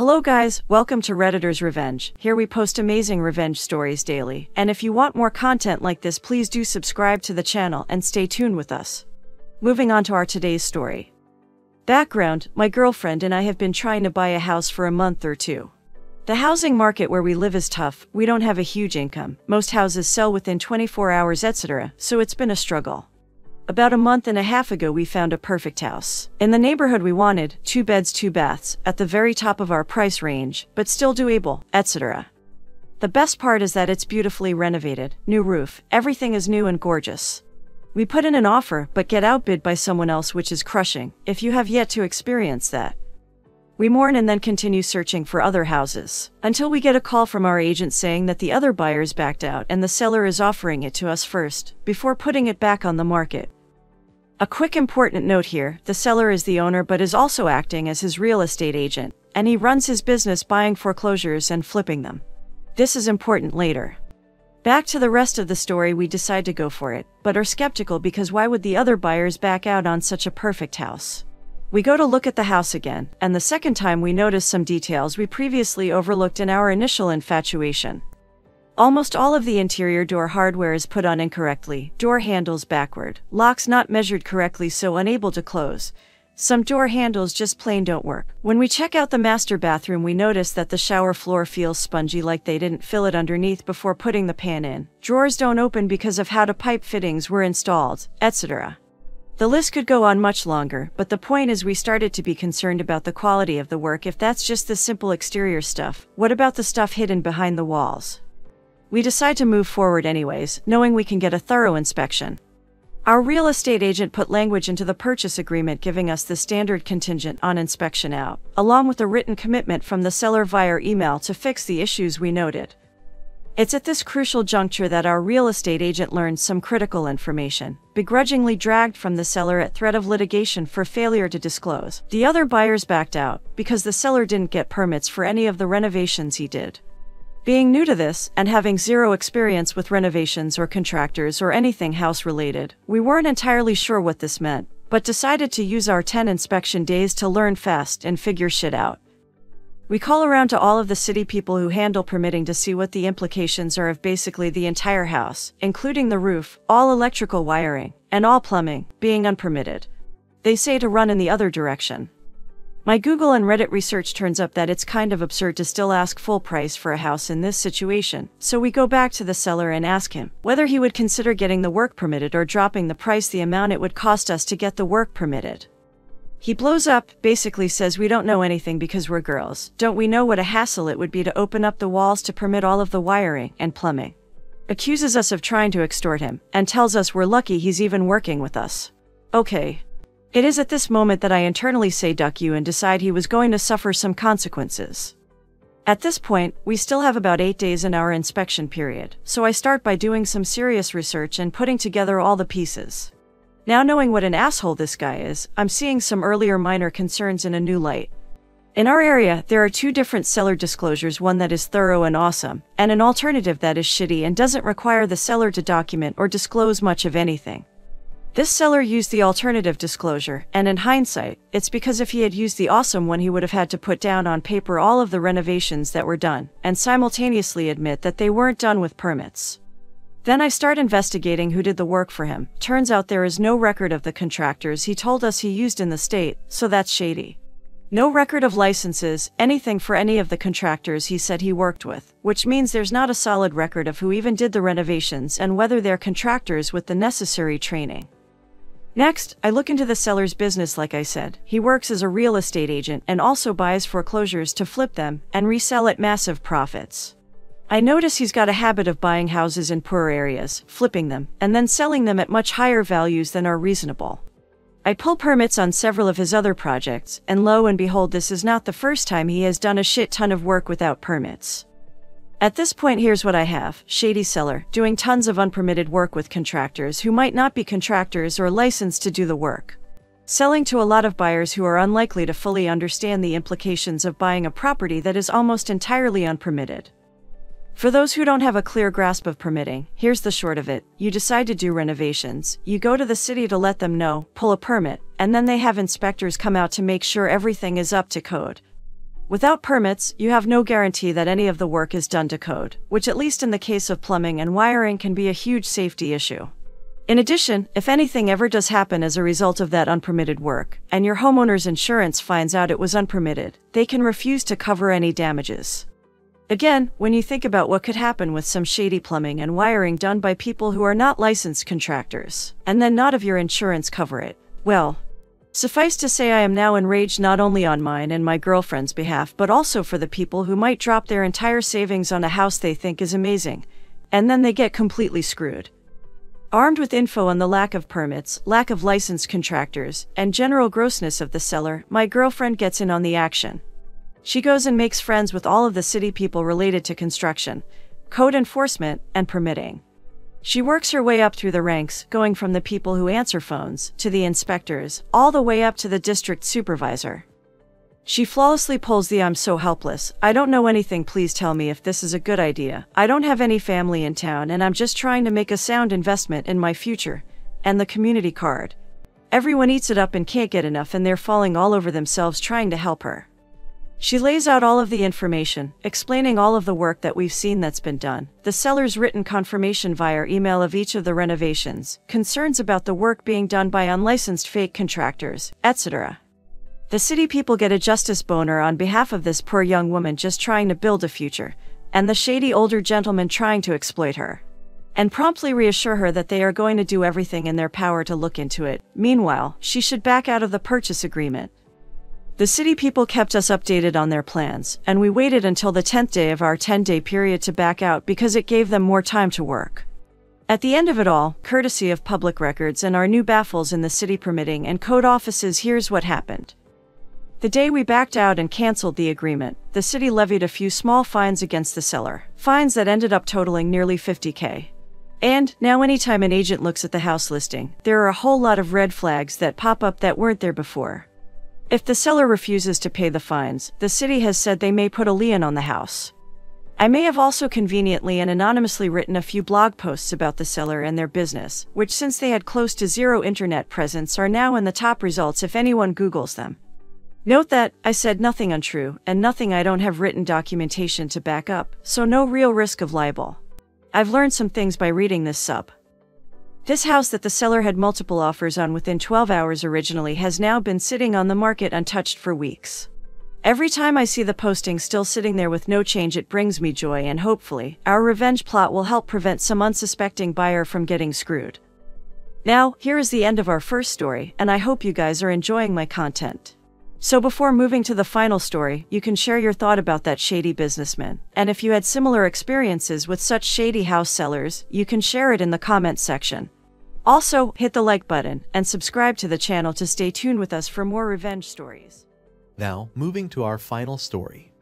Hello guys, welcome to Redditor's Revenge. Here we post amazing revenge stories daily, and if you want more content like this, please do subscribe to the channel and stay tuned with us. Moving on to our today's story. Background: my girlfriend and I have been trying to buy a house for a month or two. The housing market where we live is tough, we don't have a huge income, most houses sell within 24 hours etc., so it's been a struggle. About a month and a half ago we found a perfect house. In the neighborhood we wanted, 2 beds 2 baths, at the very top of our price range, but still doable, etc. The best part is that it's beautifully renovated, new roof, everything is new and gorgeous. We put in an offer, but get outbid by someone else, which is crushing, if you have yet to experience that. We mourn and then continue searching for other houses, until we get a call from our agent saying that the other buyers backed out and the seller is offering it to us first, before putting it back on the market. A quick important note here: the seller is the owner but is also acting as his real estate agent, and he runs his business buying foreclosures and flipping them. This is important later. Back to the rest of the story. We decide to go for it, but are skeptical because why would the other buyers back out on such a perfect house? We go to look at the house again, and the second time we notice some details we previously overlooked in our initial infatuation. Almost all of the interior door hardware is put on incorrectly, door handles backward, locks not measured correctly so unable to close. Some door handles just plain don't work. When we check out the master bathroom we notice that the shower floor feels spongy, like they didn't fill it underneath before putting the pan in. Drawers don't open because of how the pipe fittings were installed, etc. The list could go on much longer, but the point is we started to be concerned about the quality of the work. If that's just the simple exterior stuff, what about the stuff hidden behind the walls? We decide to move forward anyways, knowing we can get a thorough inspection. Our real estate agent put language into the purchase agreement giving us the standard contingent on inspection out, along with a written commitment from the seller via email to fix the issues we noted. It's at this crucial juncture that our real estate agent learned some critical information, begrudgingly dragged from the seller at threat of litigation for failure to disclose. The other buyers backed out, because the seller didn't get permits for any of the renovations he did. Being new to this, and having zero experience with renovations or contractors or anything house-related, we weren't entirely sure what this meant, but decided to use our 10 inspection days to learn fast and figure shit out. We call around to all of the city people who handle permitting to see what the implications are of basically the entire house, including the roof, all electrical wiring, and all plumbing, being unpermitted. They say to run in the other direction. My Google and Reddit research turns up that it's kind of absurd to still ask full price for a house in this situation, so we go back to the seller and ask him whether he would consider getting the work permitted or dropping the price the amount it would cost us to get the work permitted. He blows up, basically says we don't know anything because we're girls. Don't we know what a hassle it would be to open up the walls to permit all of the wiring and plumbing? Accuses us of trying to extort him, and tells us we're lucky he's even working with us. Okay. It is at this moment that I internally say duck you and decide he was going to suffer some consequences. At this point, we still have about 8 days in our inspection period, so I start by doing some serious research and putting together all the pieces. Now knowing what an asshole this guy is, I'm seeing some earlier minor concerns in a new light. In our area, there are 2 different seller disclosures, one that is thorough and awesome, and an alternative that is shitty and doesn't require the seller to document or disclose much of anything. This seller used the alternative disclosure, and in hindsight, it's because if he had used the awesome one he would have had to put down on paper all of the renovations that were done, and simultaneously admit that they weren't done with permits. Then I start investigating who did the work for him. Turns out there is no record of the contractors he told us he used in the state, so that's shady. No record of licenses, anything for any of the contractors he said he worked with, which means there's not a solid record of who even did the renovations and whether they're contractors with the necessary training. Next, I look into the seller's business. Like I said, he works as a real estate agent and also buys foreclosures to flip them and resell at massive profits. I notice he's got a habit of buying houses in poorer areas, flipping them, and then selling them at much higher values than are reasonable. I pull permits on several of his other projects, and lo and behold, this is not the first time he has done a shit ton of work without permits. At this point, here's what I have: shady seller, doing tons of unpermitted work with contractors who might not be contractors or licensed to do the work. Selling to a lot of buyers who are unlikely to fully understand the implications of buying a property that is almost entirely unpermitted. For those who don't have a clear grasp of permitting, here's the short of it: you decide to do renovations, you go to the city to let them know, pull a permit, and then they have inspectors come out to make sure everything is up to code. Without permits, you have no guarantee that any of the work is done to code, which at least in the case of plumbing and wiring can be a huge safety issue. In addition, if anything ever does happen as a result of that unpermitted work, and your homeowner's insurance finds out it was unpermitted, they can refuse to cover any damages. Again, when you think about what could happen with some shady plumbing and wiring done by people who are not licensed contractors, and then not have your insurance cover it, well, suffice to say I am now enraged not only on mine and my girlfriend's behalf but also for the people who might drop their entire savings on a house they think is amazing, and then they get completely screwed. Armed with info on the lack of permits, lack of licensed contractors, and general grossness of the seller, my girlfriend gets in on the action. She goes and makes friends with all of the city people related to construction, code enforcement, and permitting. She works her way up through the ranks, going from the people who answer phones, to the inspectors, all the way up to the district supervisor. She flawlessly pulls the "I'm so helpless, I don't know anything, please tell me if this is a good idea. I don't have any family in town and I'm just trying to make a sound investment in my future," and the community card. Everyone eats it up and can't get enough, and they're falling all over themselves trying to help her. She lays out all of the information, explaining all of the work that we've seen that's been done, the seller's written confirmation via email of each of the renovations, concerns about the work being done by unlicensed fake contractors, etc. The city people get a justice boner on behalf of this poor young woman just trying to build a future, and the shady older gentleman trying to exploit her, and promptly reassure her that they are going to do everything in their power to look into it. Meanwhile, she should back out of the purchase agreement. The city people kept us updated on their plans, and we waited until the 10th day of our 10-day period to back out because it gave them more time to work. At the end of it all, courtesy of public records and our new baffles in the city permitting and code offices, here's what happened. The day we backed out and canceled the agreement, the city levied a few small fines against the seller, fines that ended up totaling nearly $50,000. And now anytime an agent looks at the house listing, there are a whole lot of red flags that pop up that weren't there before. If the seller refuses to pay the fines, the city has said they may put a lien on the house. I may have also conveniently and anonymously written a few blog posts about the seller and their business, which, since they had close to zero internet presence, are now in the top results if anyone Googles them. Note that I said nothing untrue and nothing I don't have written documentation to back up, so no real risk of libel. I've learned some things by reading this sub. This house that the seller had multiple offers on within 12 hours originally has now been sitting on the market untouched for weeks. Every time I see the posting still sitting there with no change, it brings me joy, and hopefully, our revenge plot will help prevent some unsuspecting buyer from getting screwed. Now, here is the end of our first story, and I hope you guys are enjoying my content. So before moving to the final story, you can share your thought about that shady businessman, and if you had similar experiences with such shady house sellers, you can share it in the comments section. Also, hit the like button and subscribe to the channel to stay tuned with us for more revenge stories. Now, moving to our final story.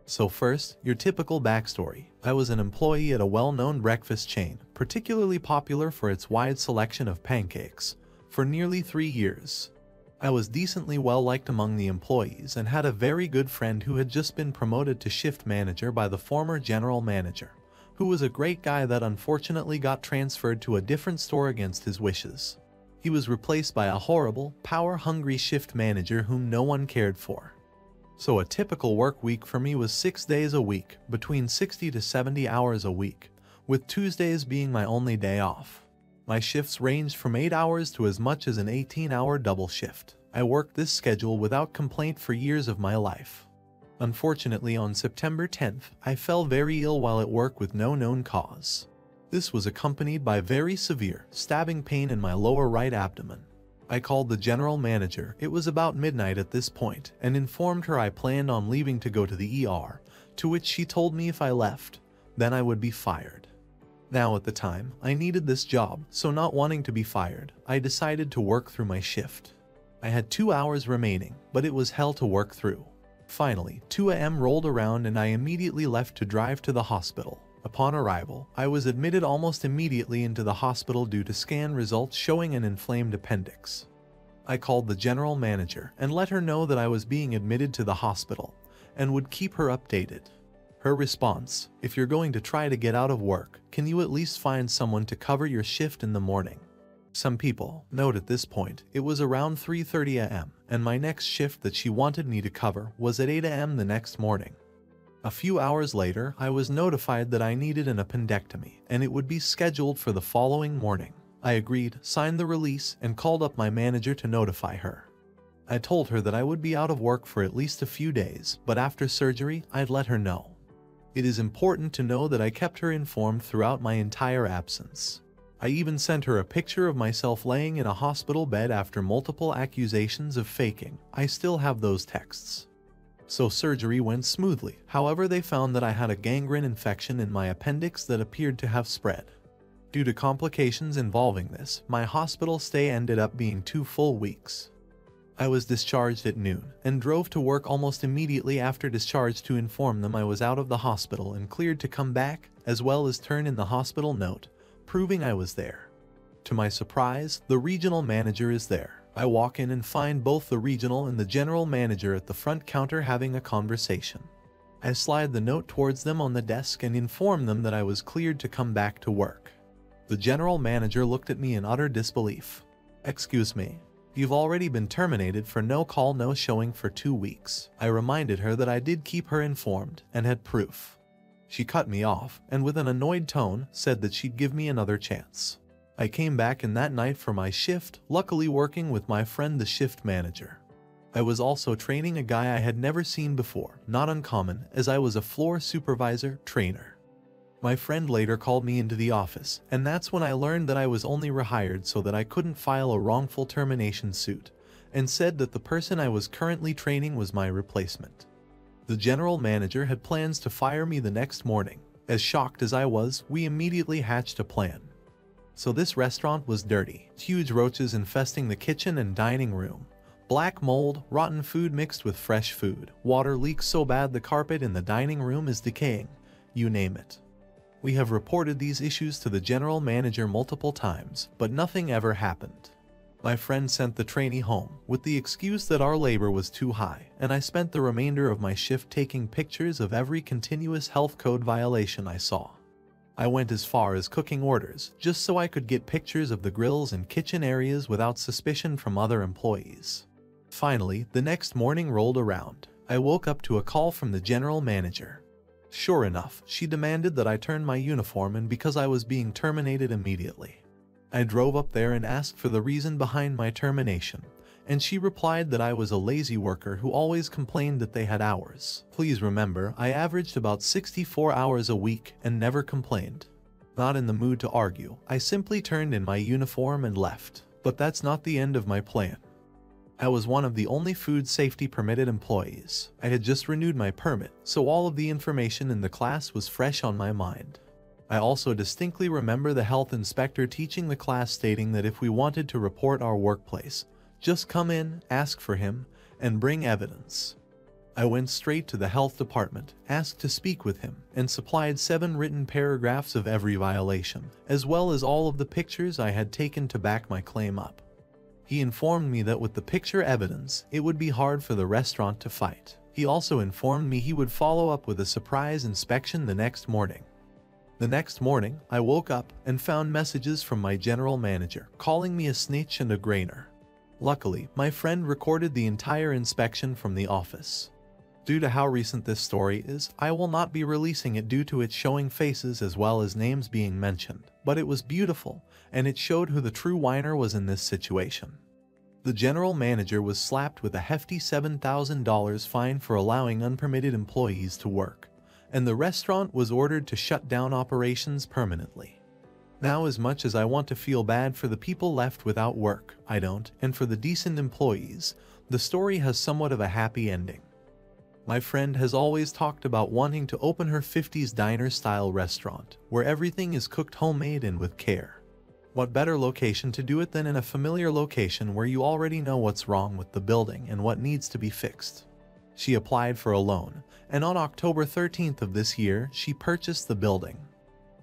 So first, your typical backstory. I was an employee at a well-known breakfast chain, particularly popular for its wide selection of pancakes, for nearly 3 years. I was decently well-liked among the employees and had a very good friend who had just been promoted to shift manager by the former general manager, who was a great guy that unfortunately got transferred to a different store against his wishes. He was replaced by a horrible, power-hungry shift manager whom no one cared for. So a typical work week for me was 6 days a week, between 60 to 70 hours a week, with Tuesdays being my only day off. My shifts ranged from 8 hours to as much as an 18-hour double shift. I worked this schedule without complaint for years of my life. Unfortunately, on September 10th, I fell very ill while at work with no known cause. This was accompanied by very severe, stabbing pain in my lower right abdomen. I called the general manager, it was about midnight at this point, and informed her I planned on leaving to go to the ER, to which she told me if I left, then I would be fired. Now at the time, I needed this job, so not wanting to be fired, I decided to work through my shift. I had 2 hours remaining, but it was hell to work through. Finally, 2 a.m. rolled around and I immediately left to drive to the hospital. Upon arrival, I was admitted almost immediately into the hospital due to scan results showing an inflamed appendix. I called the general manager and let her know that I was being admitted to the hospital, and would keep her updated. Her response, if you're going to try to get out of work, can you at least find someone to cover your shift in the morning? Some people note at this point it was around 3:30 a.m. and my next shift that she wanted me to cover was at 8 a.m. the next morning. A few hours later, I was notified that I needed an appendectomy and it would be scheduled for the following morning. I agreed, signed the release, and called up my manager to notify her. I told her that I would be out of work for at least a few days, but after surgery, I'd let her know. It is important to know that I kept her informed throughout my entire absence. I even sent her a picture of myself laying in a hospital bed after multiple accusations of faking. I still have those texts. So surgery went smoothly. However, they found that I had a gangrene infection in my appendix that appeared to have spread. Due to complications involving this, my hospital stay ended up being 2 full weeks. I was discharged at noon and drove to work almost immediately after discharge to inform them I was out of the hospital and cleared to come back, as well as turn in the hospital note, proving I was there. To my surprise, the regional manager is there. I walk in and find both the regional and the general manager at the front counter having a conversation. I slide the note towards them on the desk and inform them that I was cleared to come back to work. The general manager looked at me in utter disbelief. "Excuse me. You've already been terminated for no call, no showing for 2 weeks. I reminded her that I did keep her informed and had proof. She cut me off and with an annoyed tone said that she'd give me another chance. I came back in that night for my shift, luckily working with my friend the shift manager. I was also training a guy I had never seen before, not uncommon as I was a floor supervisor trainer. My friend later called me into the office, and that's when I learned that I was only rehired so that I couldn't file a wrongful termination suit, and said that the person I was currently training was my replacement. The general manager had plans to fire me the next morning. As shocked as I was, we immediately hatched a plan. So this restaurant was dirty, huge roaches infesting the kitchen and dining room, black mold, rotten food mixed with fresh food, water leaks so bad the carpet in the dining room is decaying, you name it. We have reported these issues to the general manager multiple times, but nothing ever happened. My friend sent the trainee home with the excuse that our labor was too high, and I spent the remainder of my shift taking pictures of every continuous health code violation I saw. I went as far as cooking orders, just so I could get pictures of the grills and kitchen areas without suspicion from other employees. Finally, the next morning rolled around. I woke up to a call from the general manager. Sure enough, she demanded that I turn my uniform in because I was being terminated immediately. I drove up there and asked for the reason behind my termination, and she replied that I was a lazy worker who always complained that they had hours. Please remember, I averaged about 64 hours a week and never complained. Not in the mood to argue, I simply turned in my uniform and left. But that's not the end of my plan. I was one of the only food safety permitted employees. I had just renewed my permit, so all of the information in the class was fresh on my mind. I also distinctly remember the health inspector teaching the class stating that if we wanted to report our workplace, just come in, ask for him, and bring evidence. I went straight to the health department, asked to speak with him, and supplied 7 written paragraphs of every violation, as well as all of the pictures I had taken to back my claim up. He informed me that with the picture evidence, it would be hard for the restaurant to fight. He also informed me he would follow up with a surprise inspection the next morning. The next morning, I woke up and found messages from my general manager calling me a snitch and a grainer. Luckily, my friend recorded the entire inspection from the office. Due to how recent this story is, I will not be releasing it due to it showing faces as well as names being mentioned, but it was beautiful, and it showed who the true whiner was in this situation. The general manager was slapped with a hefty $7,000 fine for allowing unpermitted employees to work, and the restaurant was ordered to shut down operations permanently. Now, as much as I want to feel bad for the people left without work, I don't, and for the decent employees, the story has somewhat of a happy ending. My friend has always talked about wanting to open her 50s diner-style restaurant, where everything is cooked homemade and with care. What better location to do it than in a familiar location where you already know what's wrong with the building and what needs to be fixed. She applied for a loan, and on October 13th of this year, she purchased the building.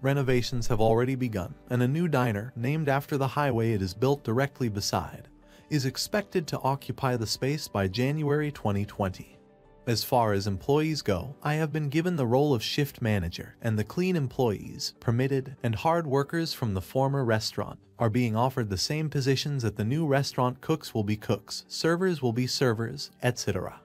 Renovations have already begun, and a new diner, named after the highway it is built directly beside, is expected to occupy the space by January 2020. As far as employees go, I have been given the role of shift manager, and the clean employees, permitted, and hard workers from the former restaurant are being offered the same positions at the new restaurant. Cooks will be cooks, servers will be servers, etc.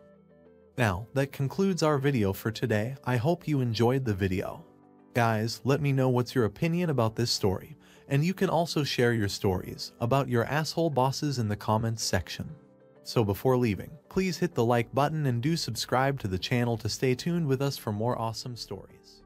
Now, that concludes our video for today. I hope you enjoyed the video. Guys, let me know what's your opinion about this story, and you can also share your stories about your asshole bosses in the comments section. So before leaving, please hit the like button and do subscribe to the channel to stay tuned with us for more awesome stories.